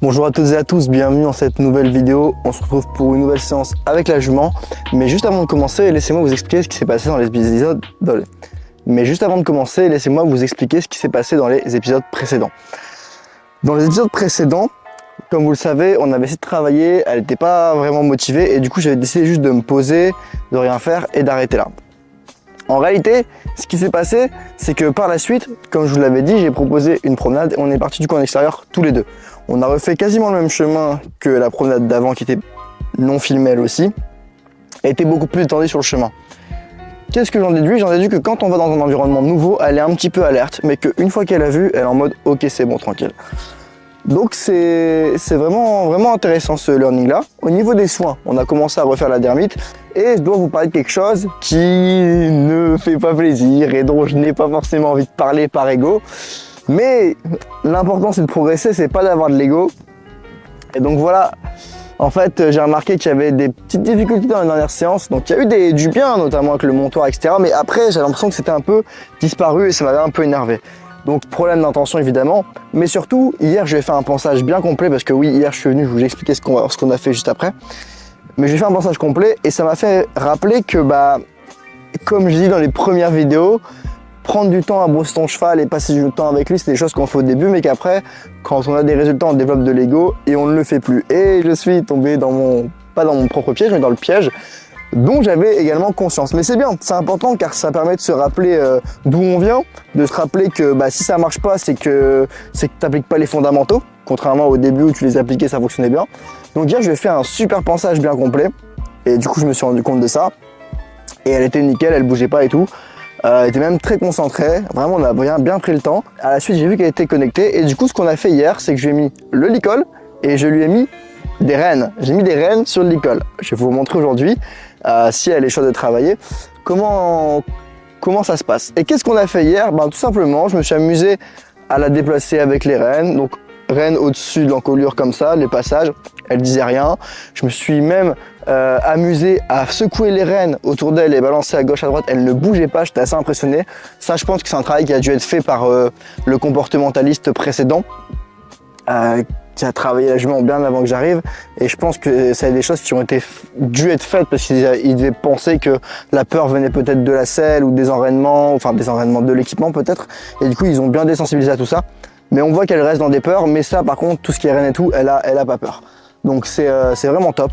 Bonjour à toutes et à tous, bienvenue dans cette nouvelle vidéo. On se retrouve pour une nouvelle séance avec la jument. Mais juste avant de commencer, laissez-moi vous expliquer ce qui s'est passé dans les épisodes. Précédents. Dans les épisodes précédents, comme vous le savez, on avait essayé de travailler, elle n'était pas vraiment motivée et du coup j'avais décidé juste de me poser, de rien faire et d'arrêter là. En réalité, ce qui s'est passé, c'est que par la suite, comme je vous l'avais dit, j'ai proposé une promenade et on est parti du coup en extérieur tous les deux. On a refait quasiment le même chemin que la promenade d'avant qui était non filmée elle aussi, et était beaucoup plus étendue sur le chemin. Qu'est-ce que j'en déduis? J'en déduis que quand on va dans un environnement nouveau, elle est un petit peu alerte, mais qu'une fois qu'elle a vu, elle est en mode ok c'est bon, tranquille. Donc c'est vraiment intéressant ce learning là. Au niveau des soins, on a commencé à refaire la dermite et je dois vous parler de quelque chose qui ne fait pas plaisir et dont je n'ai pas forcément envie de parler par ego. Mais l'important c'est de progresser, c'est pas d'avoir de l'ego. Et donc voilà, en fait j'ai remarqué qu'il y avait des petites difficultés dans la dernière séance. Donc il y a eu du bien, notamment avec le montoir, etc. Mais après j'ai l'impression que c'était un peu disparu et ça m'avait un peu énervé. Donc problème d'intention évidemment, mais surtout hier je vais faire un pensage bien complet parce que oui hier je suis venu, je vous ai expliqué ce qu'on a fait juste après. Mais j'ai fait un pensage complet et ça m'a fait rappeler que comme je dis dans les premières vidéos, prendre du temps à brosser ton cheval et passer du temps avec lui, c'est des choses qu'on fait au début mais qu'après quand on a des résultats on développe de l'ego et on ne le fait plus. Et je suis tombé pas dans mon propre piège mais dans le piège dont j'avais également conscience. Mais c'est bien, c'est important car ça permet de se rappeler d'où on vient, de se rappeler que si ça marche pas, c'est que tu n'appliques pas les fondamentaux, contrairement au début où tu les appliquais, ça fonctionnait bien. Donc hier, je vais faire un super pensage bien complet et du coup, je me suis rendu compte de ça. Et elle était nickel, elle bougeait pas et tout. Elle était même très concentrée, vraiment on a bien pris le temps. À la suite, j'ai vu qu'elle était connectée et du coup, ce qu'on a fait hier, c'est que je lui ai mis le licol et je lui ai mis des rennes. J'ai mis des rennes sur le licol. Je vais vous montrer aujourd'hui. Si elle est chaude de travailler, comment ça se passe. Et qu'est-ce qu'on a fait hier? Tout simplement, je me suis amusé à la déplacer avec les rênes. Donc, rênes au-dessus de l'encolure comme ça, les passages, elle disait rien. Je me suis même amusé à secouer les rênes autour d'elle et balancer à gauche, à droite. Elle ne bougeait pas, j'étais assez impressionné. Ça, je pense que c'est un travail qui a dû être fait par le comportementaliste précédent. Qui a travaillé la jument bien avant que j'arrive et je pense que c'est des choses qui ont dû être faites parce qu'ils devaient penser que la peur venait peut-être de la selle ou des enraînements, enfin des enraînements de l'équipement peut-être, et du coup ils ont bien désensibilisé à tout ça, mais on voit qu'elle reste dans des peurs, mais ça par contre tout ce qui est renne et tout, elle a pas peur, donc c'est vraiment top.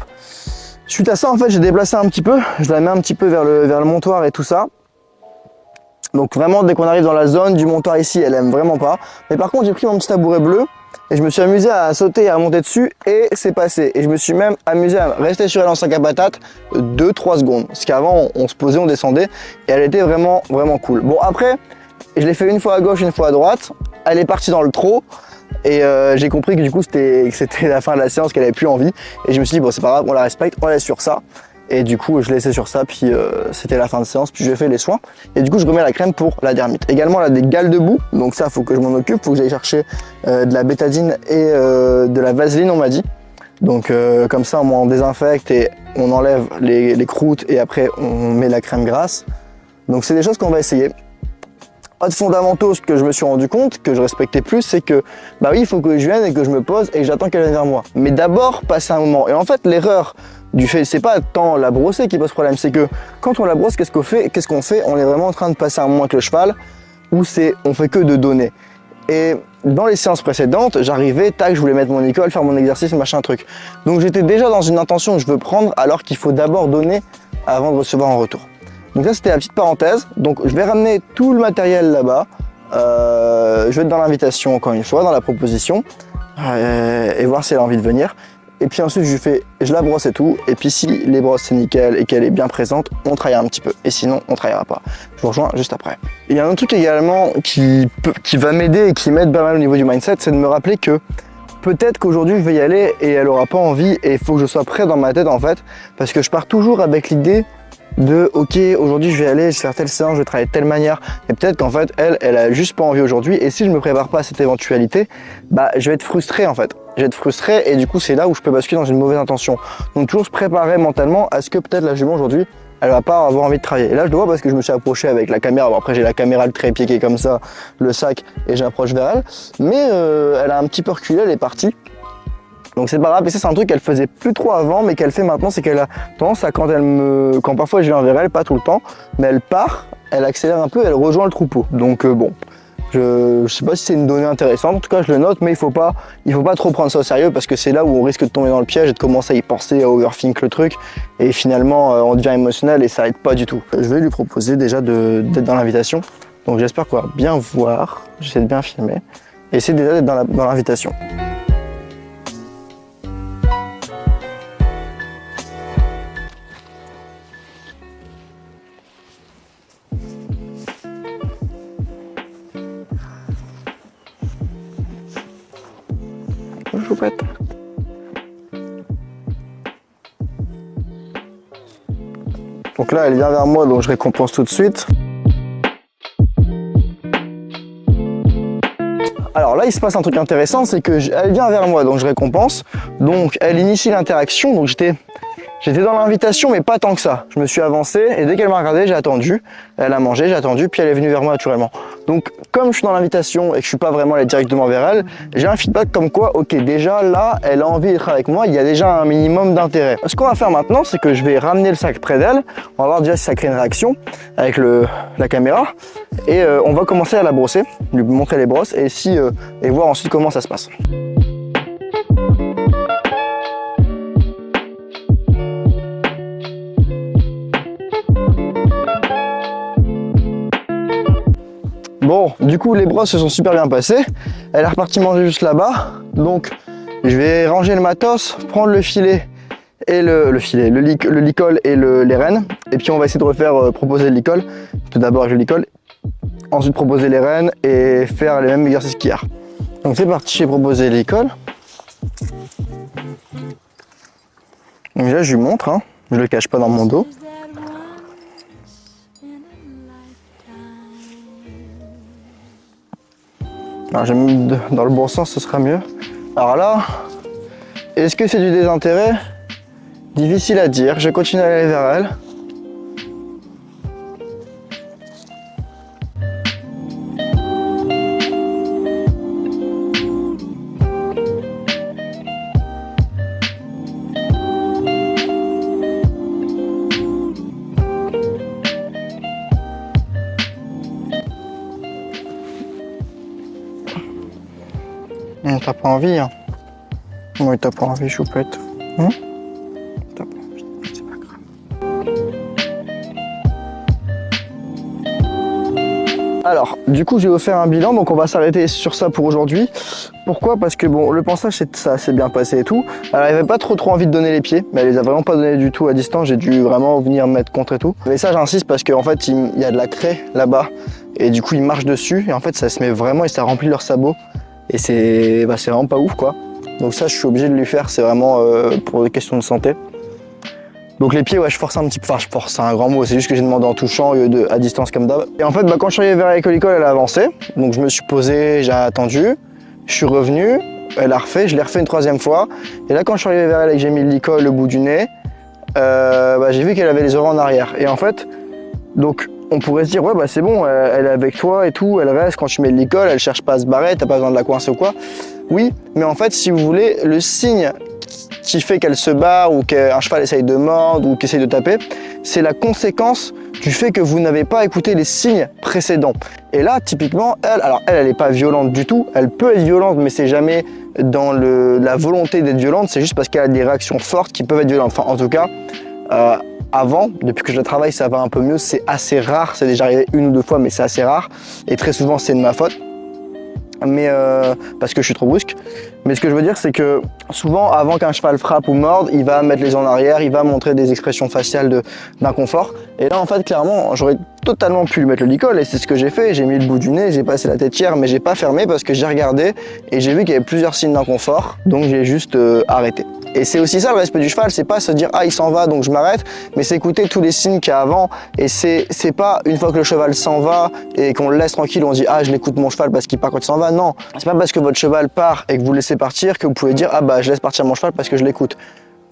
Suite à ça en fait j'ai déplacé un petit peu, je la mets un petit peu vers le montoir et tout ça. Donc vraiment dès qu'on arrive dans la zone du montoir ici, elle aime vraiment pas, mais par contre j'ai pris mon petit tabouret bleu et je me suis amusé à sauter et à monter dessus et c'est passé. Et je me suis même amusé à rester sur elle en sac à patates 2-3 secondes. Parce qu'avant on se posait, on descendait et elle était vraiment cool. Bon après, je l'ai fait une fois à gauche, une fois à droite. Elle est partie dans le trot et j'ai compris que du coup c'était la fin de la séance, qu'elle avait plus envie. Et je me suis dit bon c'est pas grave, on la respecte, on la laisse sur ça. Et du coup je l'ai laissé sur ça, puis c'était la fin de séance, puis j'ai fait les soins. Et du coup je remets la crème pour la dermite. Également elle a des gales de boue, donc ça faut que je m'en occupe, faut que j'aille chercher de la bétadine et de la vaseline on m'a dit. Donc comme ça on désinfecte et on enlève les croûtes et après on met la crème grasse. Donc c'est des choses qu'on va essayer. Autre fondamentaux, ce que je me suis rendu compte, que je respectais plus, c'est que oui il faut que je vienne et que je me pose et que j'attends qu'elle vienne vers moi. Mais d'abord passer un moment. Et en fait l'erreur du fait, c'est pas tant la brosser qui pose problème, c'est que quand on la brosse, qu'est-ce qu'on fait? On est vraiment en train de passer un moment avec le cheval, où on fait que de donner. Et dans les séances précédentes, j'arrivais, tac, je voulais mettre mon nickel, faire mon exercice, machin truc. Donc j'étais déjà dans une intention que je veux prendre, alors qu'il faut d'abord donner avant de recevoir en retour. Donc ça c'était la petite parenthèse. Donc je vais ramener tout le matériel là-bas. Je vais être dans l'invitation encore une fois, dans la proposition, et voir si elle a envie de venir. Et puis ensuite je la brosse et tout, et puis si les brosses c'est nickel et qu'elle est bien présente, on travaillera un petit peu, et sinon on travaillera pas. Je vous rejoins juste après. Il y a un autre truc également qui va m'aider et qui m'aide pas mal au niveau du mindset, c'est de me rappeler que peut-être qu'aujourd'hui je vais y aller et elle aura pas envie, et il faut que je sois prêt dans ma tête en fait, parce que je pars toujours avec l'idée de ok aujourd'hui je vais aller faire telle séance, je vais travailler de telle manière, et peut-être qu'en fait elle a juste pas envie aujourd'hui, et si je me prépare pas à cette éventualité, je vais être frustré en fait. Je vais être frustré et du coup c'est là où je peux basculer dans une mauvaise intention. Donc toujours se préparer mentalement à ce que peut-être la jument aujourd'hui elle va pas avoir envie de travailler. Et là je le vois parce que je me suis approché avec la caméra. Bon, après j'ai la caméra le trépied qui est comme ça, le sac, et j'approche vers elle. Mais elle a un petit peu reculé, elle est partie. Donc c'est pas grave, et ça c'est un truc qu'elle faisait plus trop avant, mais qu'elle fait maintenant, c'est qu'elle a tendance à quand parfois je viens vers elle, pas tout le temps, mais elle part, elle accélère un peu, elle rejoint le troupeau. Donc bon, je sais pas si c'est une donnée intéressante, en tout cas je le note, mais il faut pas trop prendre ça au sérieux parce que c'est là où on risque de tomber dans le piège et de commencer à y penser, à overthink le truc, et finalement on devient émotionnel et ça aide pas du tout. Je vais lui proposer déjà d'être dans l'invitation, donc j'espère qu'on va bien voir, j'essaie de bien filmer, et essayer déjà d'être dans l'invitation. Choupette. Donc là elle vient vers moi, donc je récompense tout de suite. Alors là il se passe un truc intéressant, c'est que elle vient vers moi, donc je récompense, donc elle initie l'interaction, donc j'étais dans l'invitation mais pas tant que ça. Je me suis avancé et dès qu'elle m'a regardé, j'ai attendu, elle a mangé, j'ai attendu, puis elle est venue vers moi naturellement. Donc comme je suis dans l'invitation et que je suis pas vraiment allé directement vers elle, j'ai un feedback comme quoi, ok, déjà là, elle a envie d'être avec moi, il y a déjà un minimum d'intérêt. Ce qu'on va faire maintenant, c'est que je vais ramener le sac près d'elle, on va voir déjà si ça crée une réaction avec la caméra, et on va commencer à la brosser, lui montrer les brosses et voir ensuite comment ça se passe. Bon, du coup les brosses se sont super bien passées, elle est repartie manger juste là-bas, donc je vais ranger le matos, prendre le filet et le licol et les rênes, et puis on va essayer de refaire proposer le licol, tout d'abord avec le licol, ensuite proposer les rênes et faire les mêmes exercices qu'hier. Donc c'est parti, j'ai proposé le licol. Donc déjà je lui montre, hein, je le cache pas dans mon dos. Alors j'ai mis dans le bon sens, ce sera mieux. Alors là, est-ce que c'est du désintérêt? Difficile à dire, je continue à aller vers elle. T'as pas envie, hein? Oui, t'as pas envie, choupette. T'as pas envie, c'est pas grave. Alors, du coup, je vais vous faire un bilan, donc on va s'arrêter sur ça pour aujourd'hui. Pourquoi? Parce que bon, le ponçage, ça s'est bien passé et tout. Elle avait pas trop envie de donner les pieds, mais elle les a vraiment pas donnés du tout à distance. J'ai dû vraiment venir me mettre contre et tout. Mais ça, j'insiste parce qu'en fait, il y a de la craie là-bas, et du coup, ils marchent dessus, et en fait, ça se met vraiment et ça remplit leurs sabots. Et c'est vraiment pas ouf quoi. Donc ça je suis obligé de lui faire, c'est vraiment pour des questions de santé. Donc les pieds ouais je force un petit peu, enfin je force c'est un grand mot, c'est juste que j'ai demandé en touchant à distance comme d'hab. Et en fait quand je suis arrivé vers avec l'école elle a avancé, donc je me suis posé, j'ai attendu, je suis revenu, elle a refait, je l'ai refait une troisième fois. Et là quand je suis arrivé vers elle et que j'ai mis le licol le bout du nez, j'ai vu qu'elle avait les oreilles en arrière. Et en fait, donc on pourrait se dire ouais bah c'est bon, elle est avec toi et tout, elle reste, quand tu mets de l'école, elle cherche pas à se barrer, t'as pas besoin de la coincer ou quoi. Oui, mais en fait si vous voulez, le signe qui fait qu'elle se barre ou qu'un cheval essaye de mordre ou qu'il essaye de taper, c'est la conséquence du fait que vous n'avez pas écouté les signes précédents. Et là typiquement, elle est pas violente du tout, elle peut être violente mais c'est jamais dans la volonté d'être violente, c'est juste parce qu'elle a des réactions fortes qui peuvent être violentes. Enfin en tout cas, avant, depuis que je la travaille, ça va un peu mieux. C'est assez rare, c'est déjà arrivé une ou deux fois, mais c'est assez rare. Et très souvent, c'est de ma faute. Mais parce que je suis trop brusque. Mais ce que je veux dire, c'est que souvent, avant qu'un cheval frappe ou morde, il va mettre les en arrière, il va montrer des expressions faciales d'inconfort. Et là, en fait, clairement, j'aurais totalement pu lui mettre le licol. Et c'est ce que j'ai fait. J'ai mis le bout du nez, j'ai passé la têtière, mais j'ai pas fermé parce que j'ai regardé et j'ai vu qu'il y avait plusieurs signes d'inconfort. Donc, j'ai juste arrêté. Et c'est aussi ça le respect du cheval, c'est pas se dire ah il s'en va donc je m'arrête, mais c'est écouter tous les signes qu'il y a avant. Et c'est pas une fois que le cheval s'en va et qu'on le laisse tranquille, on dit ah je l'écoute mon cheval parce qu'il part quand il s'en va. Non, c'est pas parce que votre cheval part et que vous le laissez partir que vous pouvez dire ah bah je laisse partir mon cheval parce que je l'écoute.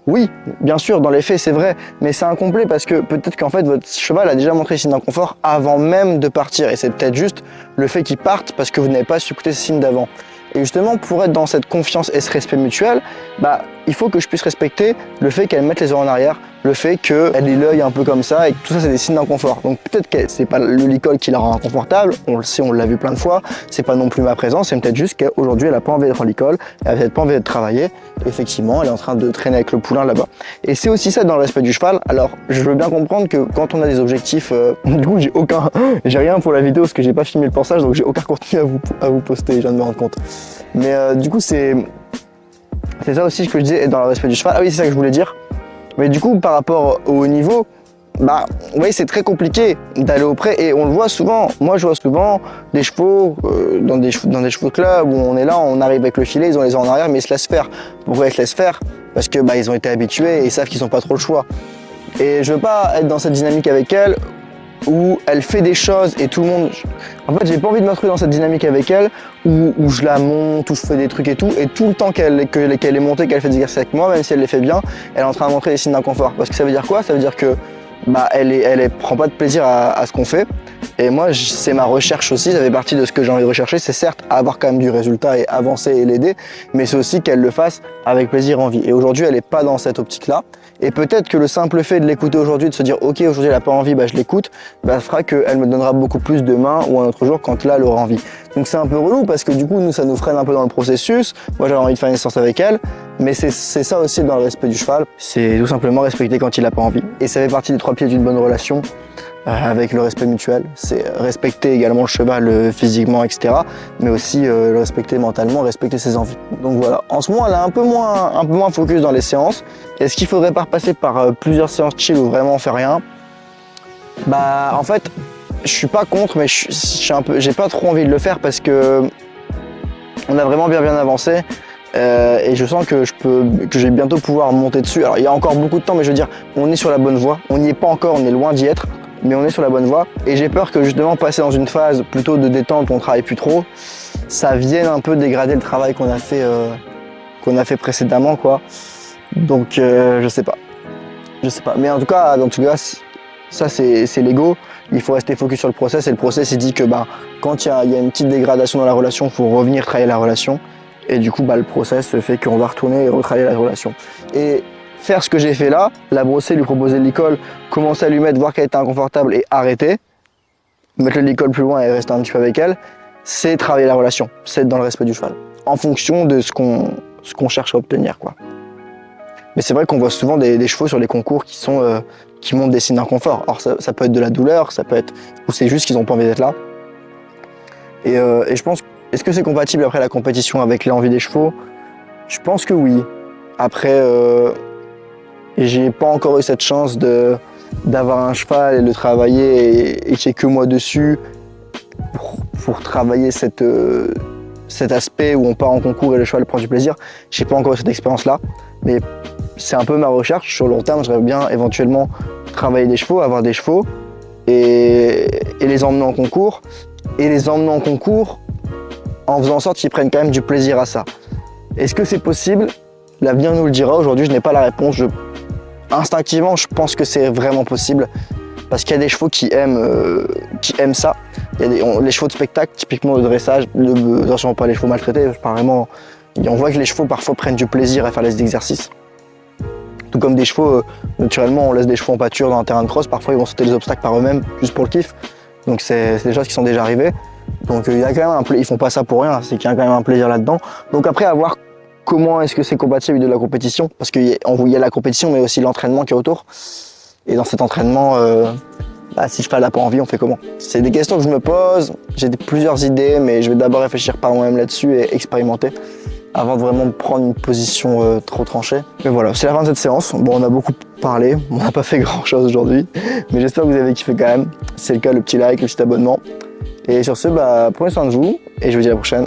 Oui, bien sûr, dans les faits c'est vrai, mais c'est incomplet parce que peut-être qu'en fait votre cheval a déjà montré des signes d'inconfort avant même de partir et c'est peut-être juste le fait qu'il parte parce que vous n'avez pas su écouter ces signes d'avant. Et justement, pour être dans cette confiance et ce respect mutuel, bah, il faut que je puisse respecter le fait qu'elle mette les oreilles en arrière, le fait qu'elle ait l'œil un peu comme ça, et que tout ça, c'est des signes d'inconfort. Donc peut-être que c'est pas le licol qui la rend inconfortable, on le sait, on l'a vu plein de fois, c'est pas non plus ma présence, c'est peut-être juste qu'aujourd'hui, elle a pas envie d'être en licol, elle a peut-être pas envie d'être travaillée. Effectivement, elle est en train de traîner avec le poulain là-bas. Et c'est aussi ça dans le respect du cheval. Alors, je veux bien comprendre que quand on a des objectifs, du coup, j'ai rien pour la vidéo parce que j'ai pas filmé le passage, donc j'ai aucun contenu à vous poster, je viens de me rendre compte. Mais du coup, c'est ça aussi que je disais, dans le respect du cheval. Ah oui, c'est ça que je voulais dire. Mais du coup, par rapport au haut niveau, bah, vous voyez, c'est très compliqué d'aller au pré et on le voit souvent. Moi, je vois souvent des chevaux dans des chevaux de club où on est là, on arrive avec le filet, ils ont les oreilles en arrière, mais ils se laissent faire. Pourquoi ils se laissent faire? Parce que bah, ils ont été habitués et ils savent qu'ils n'ont pas trop le choix. Et je veux pas être dans cette dynamique avec elle où elle fait des choses et tout le monde... En fait, j'ai pas envie de m'inscrire dans cette dynamique avec elle où je la monte, où je fais des trucs et tout le temps qu'elle est montée, qu'elle fait des exercices avec moi, même si elle les fait bien, elle est en train de montrer des signes d'inconfort. Parce que ça veut dire quoi? Ça veut dire que bah, elle prend pas de plaisir à ce qu'on fait. Et moi, c'est ma recherche aussi, ça fait partie de ce que j'ai envie de rechercher. C'est certes avoir quand même du résultat et avancer et l'aider, mais c'est aussi qu'elle le fasse avec plaisir et envie. Et aujourd'hui, elle n'est pas dans cette optique-là. Et peut-être que le simple fait de l'écouter aujourd'hui, de se dire ok, aujourd'hui elle n'a pas envie, bah, je l'écoute, bah, fera qu'elle me donnera beaucoup plus demain ou un autre jour quand là elle aura envie. Donc c'est un peu relou parce que du coup, nous, ça nous freine un peu dans le processus. Moi, j'avais envie de faire une séance avec elle, mais c'est ça aussi dans le respect du cheval. C'est tout simplement respecter quand il n'a pas envie. Et ça fait partie des 3 piliers d'une bonne relation. Avec le respect mutuel, c'est respecter également le cheval physiquement, etc. Mais aussi le respecter mentalement, respecter ses envies. Donc voilà, en ce moment elle est un peu moins focus dans les séances. Est-ce qu'il faudrait pas repasser par plusieurs séances chill ou vraiment on fait rien? Bah en fait, je suis pas contre, mais j'ai pas trop envie de le faire parce que on a vraiment bien avancé. Et je sens que je vais bientôt pouvoir monter dessus. Alors il y a encore beaucoup de temps, mais je veux dire, on est sur la bonne voie. On n'y est pas encore, on est loin d'y être, mais on est sur la bonne voie. Et j'ai peur que justement passer dans une phase plutôt de détente où on travaille plus trop, ça vienne un peu dégrader le travail qu'on a fait précédemment, quoi. Donc je sais pas. Mais en tout cas, ça c'est l'ego. Il faut rester focus sur le process. Et le process, il dit que bah, quand il y a une petite dégradation dans la relation, il faut revenir travailler la relation. Et du coup, bah, le process fait qu'on va retourner et retravailler la relation. Et faire ce que j'ai fait là, la brosser, lui proposer le licol, commencer à lui mettre, voir qu'elle était inconfortable et arrêter, mettre le licol plus loin et rester un petit peu avec elle, c'est travailler la relation, c'est être dans le respect du cheval, en fonction de ce qu'on cherche à obtenir, quoi. Mais c'est vrai qu'on voit souvent des chevaux sur les concours qui montrent des signes d'inconfort. Alors ça peut être de la douleur, ça peut être, ou c'est juste qu'ils n'ont pas envie d'être là. Et je pense, est-ce que c'est compatible après la compétition avec l'envie des chevaux? Je pense que oui. Après, j'ai pas encore eu cette chance d'avoir un cheval et le travailler et qu'il n'y ait que moi dessus pour travailler cet aspect où on part en concours et le cheval prend du plaisir. J'ai pas encore eu cette expérience-là, mais c'est un peu ma recherche. Sur le long terme, j'aimerais bien éventuellement travailler des chevaux, avoir des chevaux et les emmener en concours. Et les emmener en concours en faisant en sorte qu'ils prennent quand même du plaisir à ça. Est-ce que c'est possible? L'avenir nous le dira. Aujourd'hui, je n'ai pas la réponse. Instinctivement, je pense que c'est vraiment possible parce qu'il y a des chevaux qui aiment ça. Il y a les chevaux de spectacle, typiquement de dressage, attention pas les chevaux maltraités, apparemment, on voit que les chevaux parfois prennent du plaisir à faire les exercices. Tout comme des chevaux, naturellement, on laisse des chevaux en pâture dans un terrain de cross, parfois ils vont sauter les obstacles par eux-mêmes, juste pour le kiff. Donc c'est des choses qui sont déjà arrivées. Donc il y a quand même ils font pas ça pour rien, c'est qu'il y a quand même un plaisir là-dedans. Donc après, à voir comment est-ce que c'est compatible avec de la compétition, parce qu'il y a la compétition, mais aussi l'entraînement qui est autour. Et dans cet entraînement, si le cheval n'a pas envie, on fait comment? C'est des questions que je me pose, j'ai plusieurs idées, mais je vais d'abord réfléchir par moi-même là-dessus et expérimenter avant de vraiment prendre une position trop tranchée. Mais voilà, c'est la fin de cette séance. Bon, on a beaucoup parlé, on n'a pas fait grand-chose aujourd'hui, mais j'espère que vous avez kiffé quand même. Si c'est le cas, le petit like, le petit abonnement. Et sur ce, prenez soin de vous, et je vous dis à la prochaine.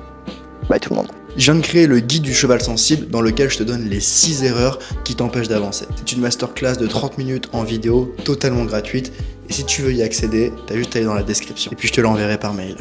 Bye tout le monde. Je viens de créer le guide du cheval sensible dans lequel je te donne les 6 erreurs qui t'empêchent d'avancer. C'est une masterclass de 30 minutes en vidéo, totalement gratuite. Et si tu veux y accéder, t'as juste à aller dans la description. Et puis je te l'enverrai par mail.